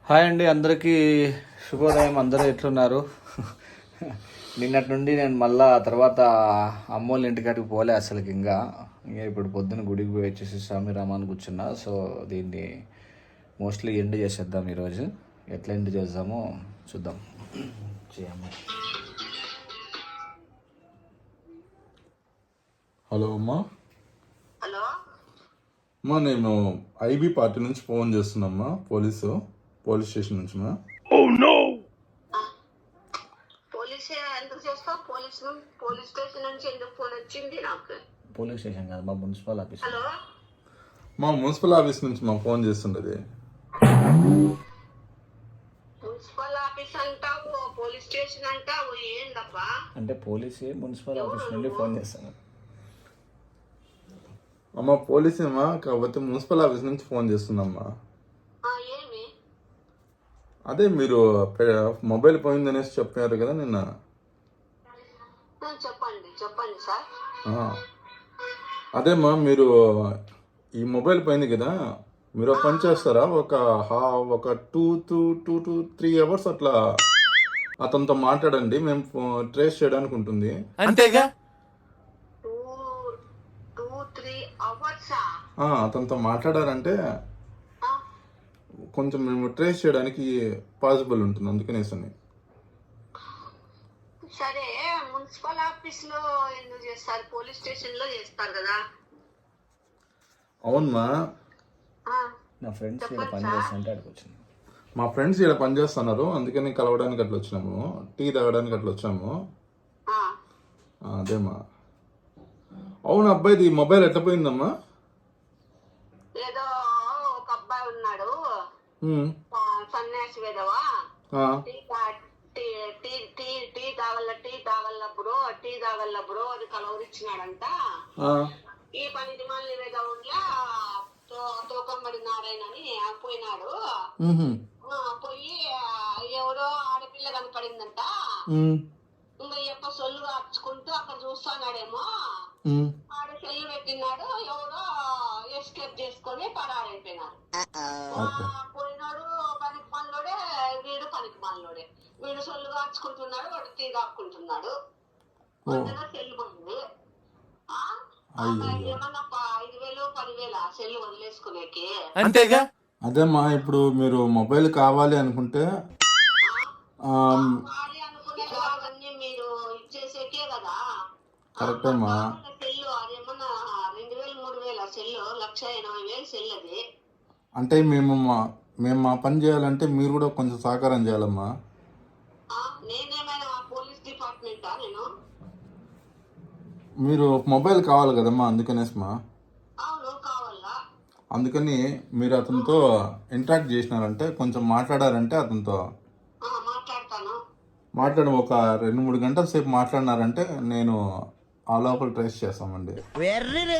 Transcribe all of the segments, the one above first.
Hi అండి, అందరికీ శుభోదయం. అందరూ ఎట్లున్నారు? నిన్నటి నుండి నేను మళ్ళా తర్వాత అమ్మోళ్ళ ఇంటికాడికి పోలే అసలుకి. ఇంకా ఇప్పుడు పొద్దున్న గుడికి పోయి వచ్చేసి స్వామి రామాన్ని కూర్చున్నా. సో దీన్ని మోస్ట్లీ ఎండ్ చేసేద్దాం ఈరోజు. ఎట్లా ఎండ్ చేద్దామో చూద్దాం. హలో అమ్మా. హలో అమ్మా, నేను ఐబీ పార్టీ నుంచి ఫోన్ చేస్తున్నామ్మా. పోలీస్ స్టేషన్ నుంచి మా. పోలీస్ ఎందుకు చేస్తావు? పోలీస్ స్టేషన్ నుంచి ఎందుకు ఫోన్ వచ్చింది నాకు? పోలీస్ స్టేషన్ కాదు, మా మున్సిపల్ ఆఫీస్. హలో మా మున్సిపల్ ఆఫీస్ నుంచి మా ఫోన్ చేస్తుండేది. మున్సిపల్ ఆఫీస్ అంటావు, పోలీస్ స్టేషన్ అంటావు, ఏందబ్బా? అంటే పోలీసే మున్సిపల్ ఆఫీస్ నుండి ఫోన్ చేస్తాను. అమ్మ పోలీసేమా, కాకపోతే మున్సిపల్ ఆఫీస్ నుంచి ఫోన్ చేస్తున్నామ్మా. ఏమి? అదే మీరు మొబైల్ పోయిందనేసి చెప్పారు కదా నిన్న. చెప్పండి సార్. అదేమ్మా, మీరు ఈ మొబైల్ పోయింది కదా, మీరు ఒక పని చేస్తారా? ఒక 2-3 అవర్స్ అట్లా అతనితో మాట్లాడండి. మేము ట్రేస్ చేయడానికి ఉంటుంది. అంతేగా. 2-3 hours? అతనితో మాట్లాడారంటే కొంచెం మేము ట్రేస్ చేయడానికి పాసిబుల్ ఉంటుంది, అందుకనేసి. సరే, మున్సిపల్ ఆఫీస్ లో ఎందుకు చేస్తారు? పోలీస్ స్టేషన్ లో చేస్తారు కదా. అవునమ్మా, నా ఫ్రెండ్స్ ఇక్కడ పని చేస్తుంటే అక్కడికి వచ్చింది. మా ఫ్రెండ్స్ ఇక్కడ పని చేస్తున్నారు, అందుకని కలవడానికి అట్లా వచ్చినాము. టీ తాగడానికి అట్లా వచ్చాము. అదేమ్మా. అవును అబ్బాయిది మొబైల్ ఎట్లా పోయిందమ్మా? ఏదో ఒక అబ్బాయి ఉన్నాడు, సన్యాసి వేదవా, టీ తాగల్ల బ్రో అని కలవరిచ్చినాడంట. ఈ పని మళ్ళీ వేదవుడ్లా తోకమ్మడి నారాయణ అని పోయినాడు. పోయి ఎవరో ఆడపిల్ల కనపడిందంట. ఇంకా ఎప్ప సొల్లు కార్చుకుంటూ అక్కడ చూస్తున్నాడేమో. ఆడ సెల్లు పెట్టినాడు, ఎవరో ఎస్కేప్ చేసుకొని పరారైపోయినారు. పోయినాడు పనికి మనలోడే, వీడు పనికి మనలోడే. వీడు సొల్లు కార్చుకుంటున్నాడు, వాడు టీ కాకుంటున్నాడు. మధ్యలో సెల్లు పోయింది. ఏమన్నా 5,000-10,000 సెల్లు వదిలేసుకునేకి. అంతేగా. అదేమ్మా, ఇప్పుడు మీరు మొబైల్ కావాలి అనుకుంటే అనుకునే అవన్నీ మీరు ఇచ్చేసేకే కదా. కరెక్టేమ్మా. సెల్లు అదేమన్నా 2,000-3,000 సెల్లు, 1,80,000 సెల్ అది. అంటే మేము మా పని చేయాలంటే మీరు కూడా కొంచెం సహకారం చేయాలమ్మా. నేనేమైనా పోలీస్ డిపార్ట్మెంటా? నేను మీరు మొబైల్ కావాలి కదమ్మా, అందుకనేసమ్మా. అవును, కావాలా. అందుకని మీరు అతనితో ఇంటరాక్ట్ చేసినారంటే, కొంచెం మాట్లాడారంటే అతనితో మాట్లాడి ఒక 2-3 గంటల సేపు మాట్లాడినారంటే నేను ఆ లోపల ట్రేస్ చేస్తామండి. 2-3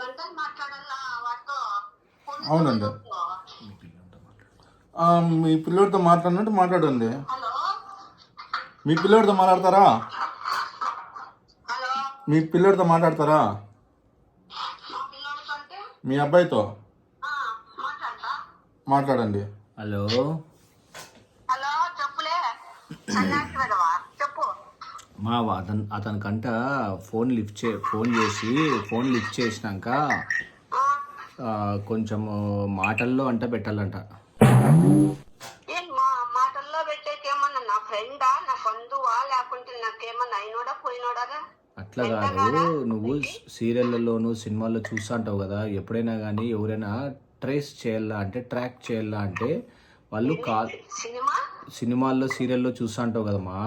గంటలు మాట్లాడాలా వాటితో? అవునండి. మీ పిల్లోడితో మాట్లాడినట్టు మాట్లాడండి. హలో, మీ పిల్లోడితో మాట్లాడతారా? హలో, మీ పిల్లోడితో మాట్లాడతారా? మా పిల్లోడితో అంటే మీ అబ్బాయితో మాట్లాడతా. మాట్లాడండి. హలో హలో, చెప్పులే. సన్యాసి వెధవా, చెప్పు. మా అతనికంట ఫోన్ లిఫ్ట్ చేసినాక కొంచెం మాటల్లో అంట పెట్టాలంట. ఏం మాటల్లో పెట్టేకేమన్నా నా ఫ్రెండా, నా బంధువా, లేకుంటే నాకేమన్నా అయినోడా పోయినోడా? అట్లా కాదు, నువ్వు సీరియళ్ళలోను సినిమాల్లో చూస్తూ ఉంటావు కదా. ఎప్పుడైనా కానీ ఎవరైనా ట్రేస్ చేయాలా అంటే, ట్రాక్ చేయాలా అంటే వాళ్ళు సినిమాల్లో సీరియల్లో చూస్తూ ఉంటావు కదమ్మా.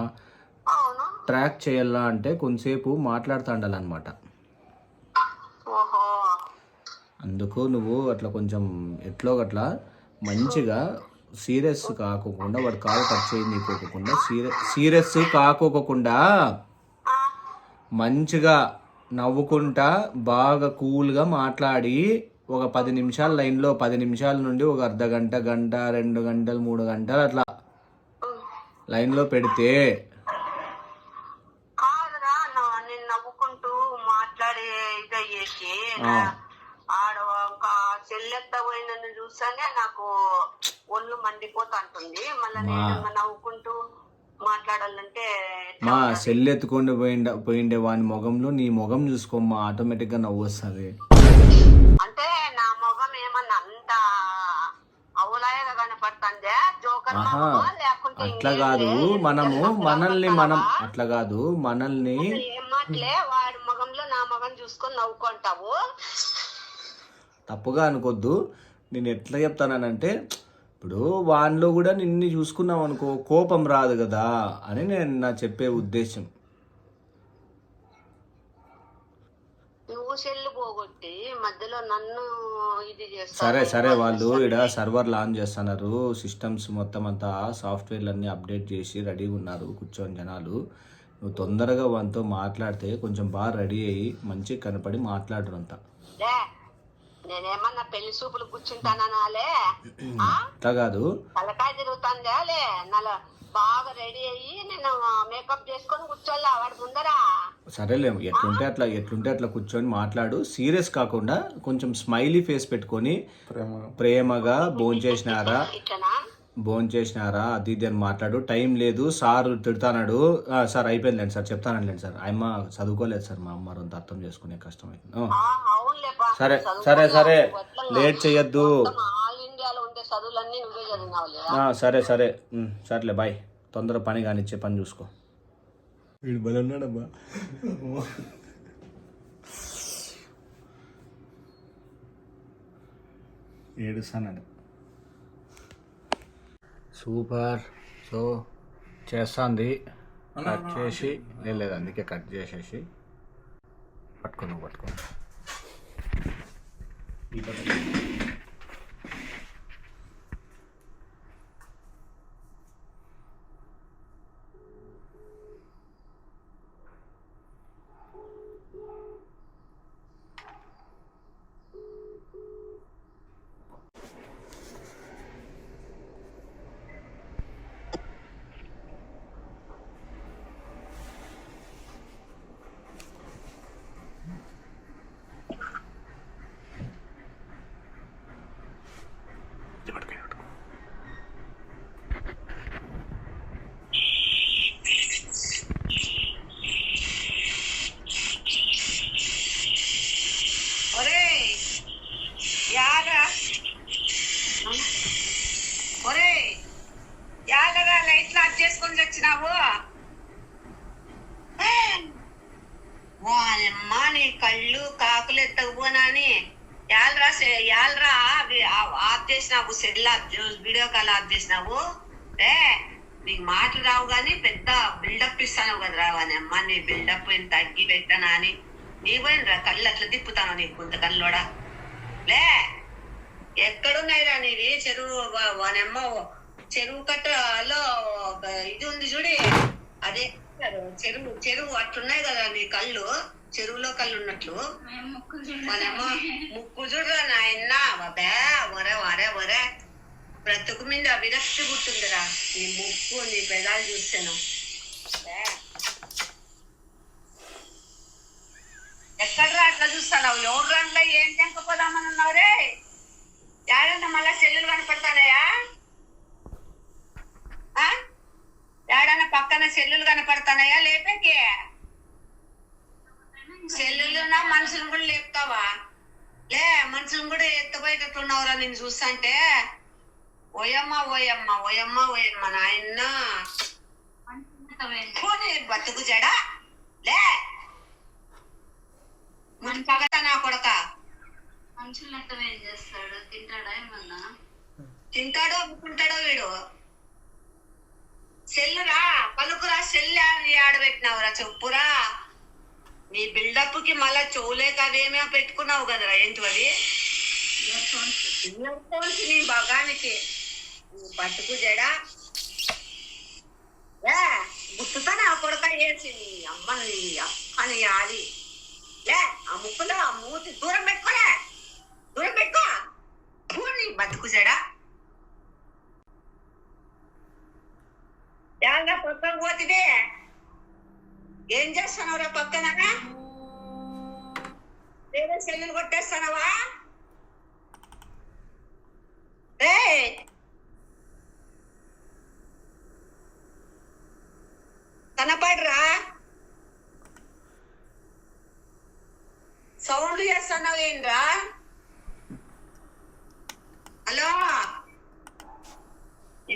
ట్రాక్ చేయాలా అంటే కొంతసేపు మాట్లాడుతూ ఉండాలన్నమాట. అందుకు నువ్వు అట్లా కొంచెం ఎట్లో గట్లా మంచిగా సీరియస్ కాకోకుండా, వాడు కాలు కట్ చేయనీకోకుండా, సీరియస్ కాకోకుండా మంచిగా నవ్వుకుంటా బాగా కూల్గా మాట్లాడి ఒక 10 నిమిషాలు లైన్లో, 10 నిమిషాల నుండి ఒక అర్ధగంట, 2 గంటలు, 3 గంటలు అట్లా లైన్లో పెడితే నవ్వుకుంటూ మాట్లాడే ఇదయ్యేసి ఆడ ఒక సెల్లెత్త పోయినన్ను చూసానే నాకు ఒళ్ళు మండిపోతుంటుంది. మళ్ళీ నేను నవ్వుకుంటూ మాట్లాడాలంటే మా సెల్ ఎత్తుకొని పోయిండే వాని ముఖంలో నీ ముఖం చూసుకోమ్మా, ఆటోమేటిక్ గా నవ్వు వస్తుంది. అంటే నా ముఖం ఏమన్నా అంత అవులాయగా కనపడుతుందే జోకర్ లేకుంటే అట్లా కాదు, అట్లా కాదు మనల్ని ఏం మాటలే వాడి ముఖంలో నా ముఖం చూసుకొని నవ్వుకుంటావు. తప్పుగా అనుకోద్దు. నేను ఎట్లా చెప్తానంటే ఇప్పుడు వానిలో కూడా నిన్ను చూసుకున్నావు అనుకో కోపం రాదు కదా అని నేను నా చెప్పే ఉద్దేశం. నువ్వు సెల్లు పోగొట్టి మధ్యలో నన్ను ఇది చేస్తా. సరే వాళ్ళు ఇక్కడ సర్వర్ లాంచ్ చేస్తున్నారు, సిస్టమ్స్ మొత్తం అంతా సాఫ్ట్వేర్లు అన్నీ అప్డేట్ చేసి రెడీగా ఉన్నారు కూర్చొని జనాలు. నువ్వు తొందరగా వానితో మాట్లాడితే కొంచెం బాగా రెడీ అయ్యి మంచిగా కనపడి మాట్లాడరు అంతా. నేనేమన్నా పెళ్లి చూపులు కూర్చుంటానాలే అట్లా కాదు, తలకాయ తిరుగుతాందే నల్ల బాగా రెడీ అయ్యి నేను మేకప్ చేసుకొని కూర్చోాలా వాడి ముందరా. సరేలే, ఎట్లుంటే అట్లా కూర్చొని మాట్లాడు. సీరియస్ కాకుండా కొంచెం స్మైలీ ఫేస్ పెట్టుకొని ప్రేమగా భోంచేసినారా అది ఇది అని మాట్లాడు. టైం లేదు, సార్ తిడతానాడు. సార్ అయిపోయిందండి సార్, చెప్తానండి సార్. అమ్మ చదువుకోలేదు సార్, మా అమ్మ అంత అర్థం చేసుకునే కష్టం అవుతుంది. సరే లేట్ చెయ్యొద్దు. సరేలే బాయ్. తొందర పని కానిచ్చే పని చూసుకో. వీడు బలి ఉన్నాడబ్బా. ఏడుస్తాడు. సూపర్. సో చేస్తుంది, కట్ చేసి లేదు అందుకే కట్ చేసేసి పట్టుకో. చేసుకొని చచ్చినావు వాయమ్మా, నీ కళ్ళు కాకులు ఎత్తకపోనాని యాలరా ఆఫ్ చేసినావు, సెల్ వీడియో కాల్ ఆఫ్ చేసినావు. నీకు మాటలు రావు గాని పెద్ద బిల్డప్ ఇస్తాను కదా రావానమ్మా. నీ బిల్డప్ తగ్గి పెట్టానా అని నీ పోయినరా కళ్ళు అట్లా తిప్పుతాను నీ కొంత కళ్ళోడా. లే ఎక్కడున్నాయిరా నీది చెరువు వానమ్మ, చెరువు కట్టలో ఇది ఉంది చూడి, అదే చెరువు అట్లున్నాయి కదా నీ కళ్ళు, చెరువులో కళ్ళు ఉన్నట్లు. మనమ్మ ముక్కు చూడరా నాయన బాబా, ఒరే బ్రతుకు మీద విరక్తి పుట్టిందిరా నీ ముక్కు, నీ పెదాలు చూస్తాను. ఎక్కడరా అట్లా చూస్తావు? ఎవరు రండ్లో ఏం చెంకపోదామని ఉన్నావురే? ఏడన్నా మళ్ళా సెల్లులు కనపడతానయా? ఏడన్నా పక్కన సెల్లులు కనపడతానయా లేపేకి? సెల్లులున్నా మనుషులు కూడా లేపుతావా? లే మనుషులు కూడా ఎత్తపోయేటట్టున్నావురా నేను చూస్తాంటే. ఓయమ్మ నాయన బతుకు జడా. లే మన పగట నా కొడక మనుషులు ఏం చేస్తాడు? తింటాడా ఏమన్నా? తింటాడో అమ్ముకుంటాడో వీడు. సెల్లురా పలుకురా, సెల్లు ఆడబెట్టినావురా చెప్పురా. నీ బిల్డప్ కి మళ్ళా చెవులేక అదేమో పెట్టుకున్నావు కదరా, ఏంటి అది? నీ భగానికి బతుకు జడా. గుర్తుతా నా కొడక వేసి అమ్మని అక్కని ఆడి. లే ఆ ముక్కులో ఆ మూతి దూరం పెట్టుకోలే, దూరం పెట్టుకో. నీ బతుకు జడా. ఏమన్నా పక్కన పోతిదే? ఏం చేస్తున్నావురా పక్కన? వేరే సెల్లులు కొట్టేస్తున్నావా?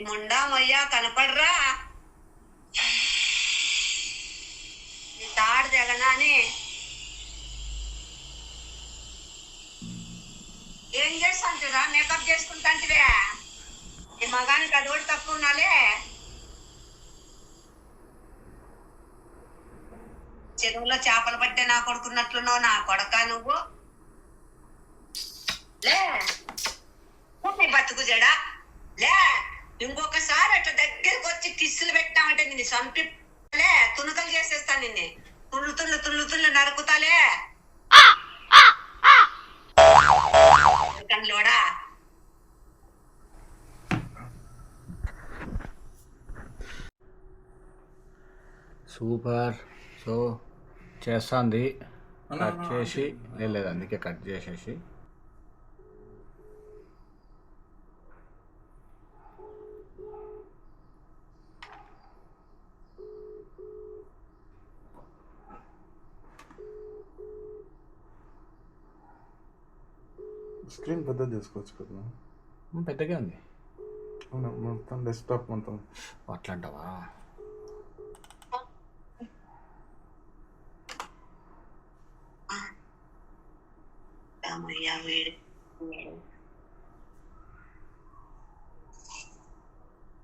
ముండా మొయ్యా కనపడరా నీ తాడు జగనా అని ఏం చేస్తాంటిరా మేకప్ చేసుకుంటాంటివే ఈ మగానికి అది కూడా తక్కువ ఉన్నాలే చెరువులో చేపలు పట్టే నా కొడుకున్నట్లున్నావు నా కొడక నువ్వు లే నీ బతుకు జడా లే ఇంకొకసారి అట్లా దగ్గరికి వచ్చి కిస్సులు పెట్టామంటే నిన్ను సంపిలే తుణుకలు చేసేస్తా నిన్ను తుళ్ళు నరుకుతాలే లోడా సూపర్. సో చేస్తుంది కట్ చేసి లేదు అందుకే కట్ చేసేసి స్క్రీన్ పెద్ద చేసుకోవచ్చు కదా. పెద్దగా ఉంది మొత్తం డెస్క్టాప్ మొత్తం అట్లా అంటావా?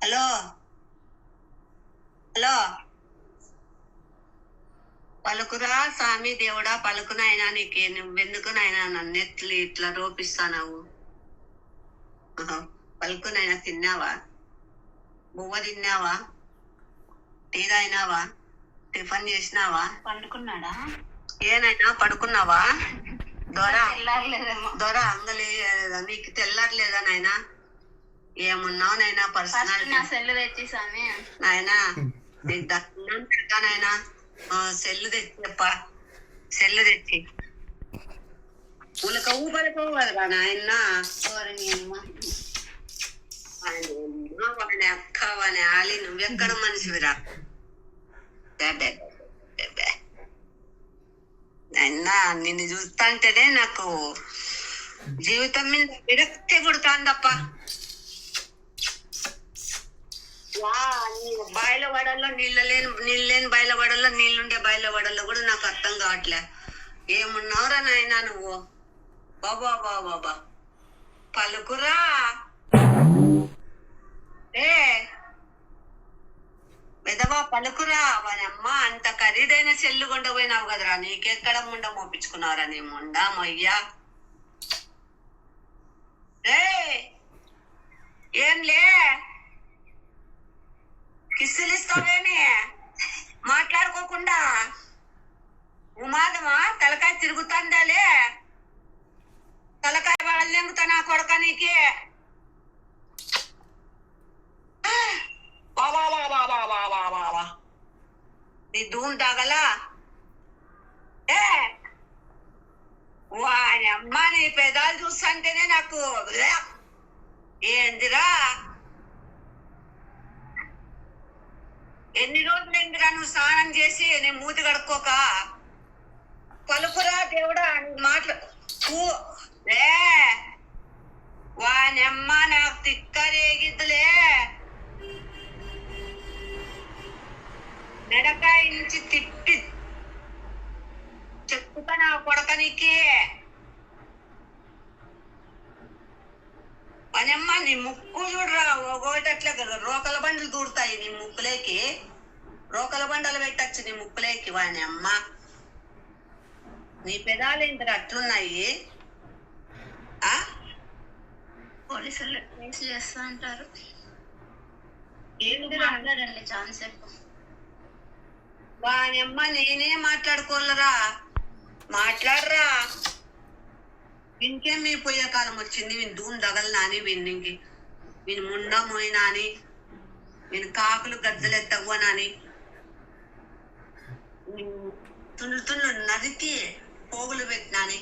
హలో హలో పలుకురా స్వామి దేవుడా పలుకునైనా నీకే నువ్వెందుకునైనా నన్ను ఇట్లా రోపిస్తానావు పలుకునైనా తిన్నావా బువ్వ తిన్నావా టీ తాగినావా టిఫిన్ చేసినావా పండుకున్నాడా ఏనైనా పడుకున్నావా దొర అంగలి నీకు తెల్లారలేదా నాయనా ఏమున్నావు నాయనా పర్సనల్ సెల్లు తెచ్చి స్వామి నాయనా నీకు దర్శనం పెడతానైనా సెల్లు తెచ్చిప్ప సెల్లు తెచ్చి ఉలక ఊపడిపోవదురా నాయన వాడిని అక్క వాని ఆలి నువ్వెక్కడ మనిషివిరా అయినా నిన్ను చూస్తాంటేనే నాకు జీవితం మీద విరక్తి పుడుతాందప్ప. బాయిల వడల్లో నీళ్ళు లేని బాయిల వడల్లో నీళ్ళుండే బాయిల వడల్లో కూడా నాకు అర్థం కావట్లే. ఏమున్నావురా నాయనా నువ్వు బాబా బాబా పలుకురా పెదవా పలుకురా వాని అమ్మ అంత ఖరీదైన చెల్లు కొండ పోయినావు కదరా నీకెక్కడ ముండ మోపించుకున్నావురా నీ ముండ మొయ్యా ఏంలే కిస్సులు ఇస్తావేమి మాట్లాడుకోకుండా ఉమాదమా తలకాయ తిరుగుతుందాలే తలకాయ వాళ్ళెంగుతా నా కొడక నీకే నీ ధూమ్ తాగలా వాని అమ్మ నీ పెదాలు చూస్తుంటేనే నాకు ఏందిరా ఎన్ని రోజులైందిరా నువ్వు స్నానం చేసి నేను మూతి కడుక్కోక పలుకురా దేవుడా మాటలు వాని అమ్మ నాకు తిక్కరేగిద్దులే మెడకాయ నుంచి తిప్పి చెప్పుతా నా కొడకనికి పనమ్మ నీ ముక్కు చూడరా ఒకటట్లే కదా రోకల బండలు దూరుతాయి నీ ముక్కులేకి రోకల బండలు పెట్టచ్చు నీ ముక్కులేకి వాని అమ్మ నీ పెదాలు ఏంటి అట్లున్నాయి పోలీసులు కేసు చేస్తా అంటారు ఏంటి మాట్లాడండి ఛాన్స్ ఎక్కువ వాని అమ్మ నేనే మాట్లాడుకోలేరా మాట్లాడరా ఇంకేం మీ పోయే కాలం వచ్చింది వీని ధూమ్ దగలనాని వీనికి వీని ముండ మోయినాని వీని కాకులు గద్దలు ఎత్తవ్వనాని తుళ్ళు నరికి పోగులు పెట్టినాని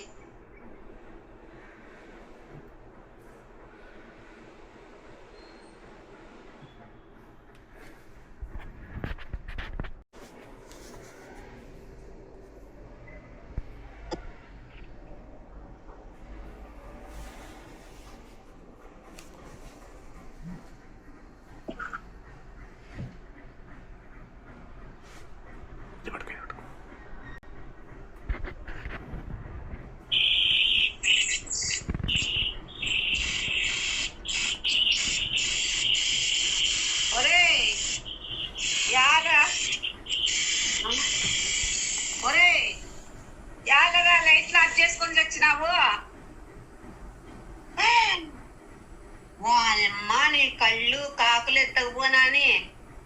అమ్మ నీ కళ్ళు కాకులు ఎత్తకపోనాని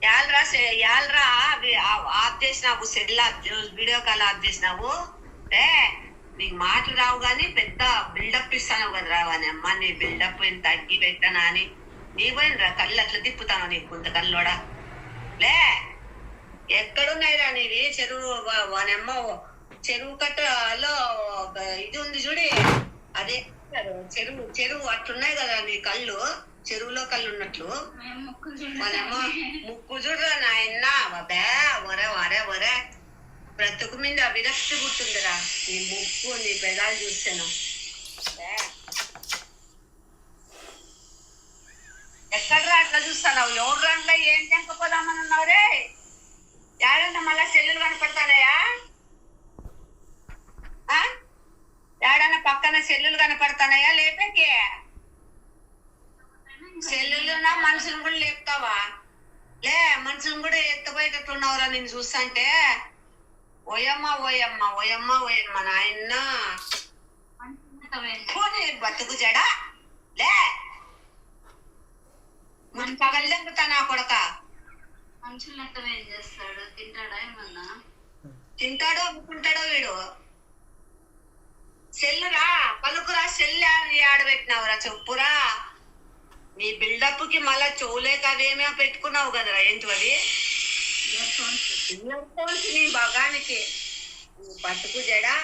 యాలరా ఆఫ్ చేసినావు సెల్ వీడియో కాల్ ఆఫ్ చేసినావు ఏ నీకు మాటలు రావు గాని పెద్ద బిల్డప్ ఇస్తాను కదా రావని అమ్మ నీ బిల్డప్ తగ్గి పెట్టనా అని నీ పోయినరా కళ్ళు అట్లా తిప్పుతాను నీకు కొంత కళ్ళోడా లే ఎక్కడున్నాయిరా నీవి చెరువు వానమ్మ చెరువు కట్టలో ఇది ఉంది చూడి అదే చెరువు అట్లున్నాయి కదా నీ కళ్ళు చెరువులో కళ్ళు ఉన్నట్లు మనమ్మ ముక్కు చూడరా నాయన బే ఒరే బ్రతుకు మీద విరక్తి పుట్టిందిరా నీ ముక్కు నీ పెదాలు చూసాను ఎక్కడరా అట్లా చూస్తావు ఎవరు రండ్లో ఏం చెంకపోదామని ఉన్నావురే ఏడన్నా మళ్ళా సెల్లులు కనపడతానయా ఏడన్నా పక్కన సెల్లులు కనపడతానయా లేపేకి సెల్లులున్నా మనుషులు కూడా లేపుతావా లే మనుషులు కూడా ఎత్తపోయేటట్టున్నావురా నేను చూస్తాంటే ఓయమ్మ నాయన బతుకు జడా లే మన పగలెంగుతా నా కొడక మనుషులు లెక్క ఏం చేస్తాడు తింటాడా ఏమన్నా తింటాడో అమ్ముకుంటాడో వీడు సెల్లురా పలుకురా సెల్లు ఆడబెట్టినావురా చెప్పురా నీ బిల్డప్ కి మళ్ళా చెవులేక అవేమో పెట్టుకున్నావు కదరా ఏంటి అవి నీ భగానికి బతుకు జడా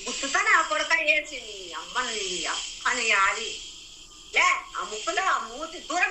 గుర్తుతా నా కొడక వేసి నీ అమ్మని ఆడి లే ఆ ముక్కులో ఆ మూతి దూర